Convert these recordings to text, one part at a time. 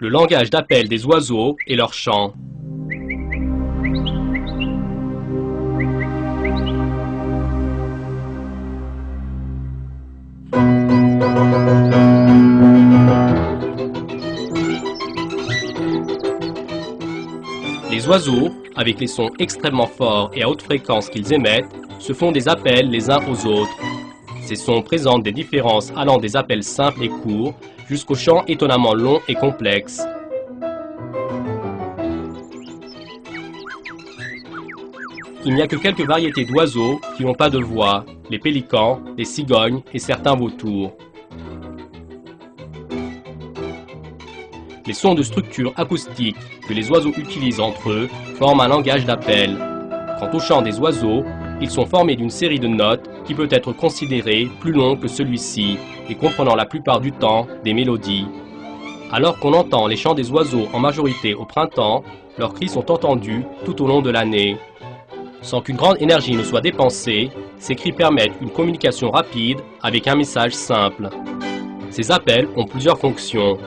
Le langage d'appel des oiseaux et leur chant. Les oiseaux, avec les sons extrêmement forts et à haute fréquence qu'ils émettent, se font des appels les uns aux autres. Ces sons présentent des différences allant des appels simples et courts jusqu'aux chants étonnamment longs et complexes. Il n'y a que quelques variétés d'oiseaux qui n'ont pas de voix, les pélicans, les cigognes et certains vautours. Les sons de structure acoustique que les oiseaux utilisent entre eux forment un langage d'appel. Quant aux chants des oiseaux, ils sont formés d'une série de notes qui peut être considérée plus longue que celui-ci et comprenant la plupart du temps des mélodies. Alors qu'on entend les chants des oiseaux en majorité au printemps, leurs cris sont entendus tout au long de l'année. Sans qu'une grande énergie ne soit dépensée, ces cris permettent une communication rapide avec un message simple. Ces appels ont plusieurs fonctions.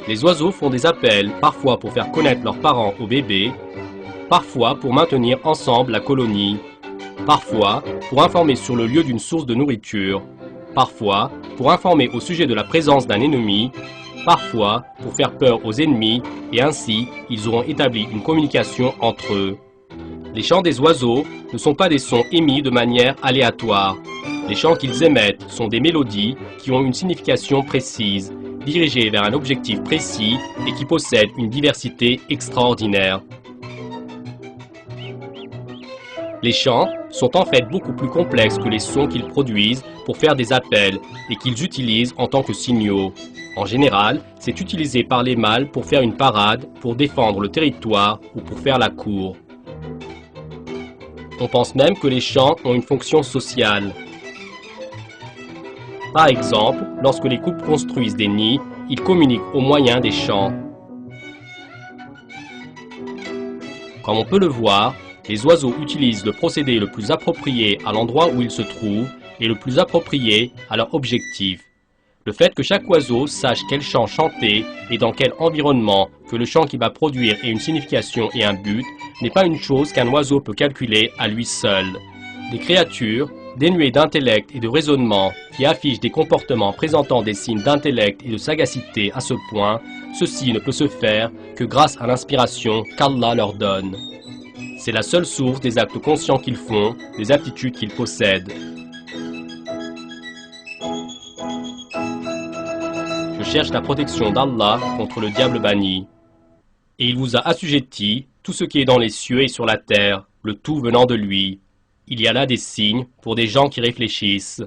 Les oiseaux font des appels parfois pour faire connaître leurs parents aux bébés, parfois pour maintenir ensemble la colonie, parfois pour informer sur le lieu d'une source de nourriture, parfois pour informer au sujet de la présence d'un ennemi, parfois pour faire peur aux ennemis et ainsi ils auront établi une communication entre eux. Les chants des oiseaux ne sont pas des sons émis de manière aléatoire. Les chants qu'ils émettent sont des mélodies qui ont une signification précise, dirigées vers un objectif précis et qui possèdent une diversité extraordinaire. Les chants sont en fait beaucoup plus complexes que les sons qu'ils produisent pour faire des appels et qu'ils utilisent en tant que signaux. En général, c'est utilisé par les mâles pour faire une parade, pour défendre le territoire ou pour faire la cour. On pense même que les chants ont une fonction sociale. Par exemple, lorsque les couples construisent des nids, ils communiquent au moyen des chants. Comme on peut le voir, les oiseaux utilisent le procédé le plus approprié à l'endroit où ils se trouvent et le plus approprié à leur objectif. Le fait que chaque oiseau sache quel chant chanter et dans quel environnement que le chant qu'il va produire ait une signification et un but n'est pas une chose qu'un oiseau peut calculer à lui seul. Des créatures, dénuées d'intellect et de raisonnement, qui affichent des comportements présentant des signes d'intellect et de sagacité à ce point, ceci ne peut se faire que grâce à l'inspiration qu'Allah leur donne. C'est la seule source des actes conscients qu'ils font, des aptitudes qu'ils possèdent. Je cherche la protection d'Allah contre le diable banni. Et il vous a assujetti tout ce qui est dans les cieux et sur la terre, le tout venant de lui. Il y a là des signes pour des gens qui réfléchissent.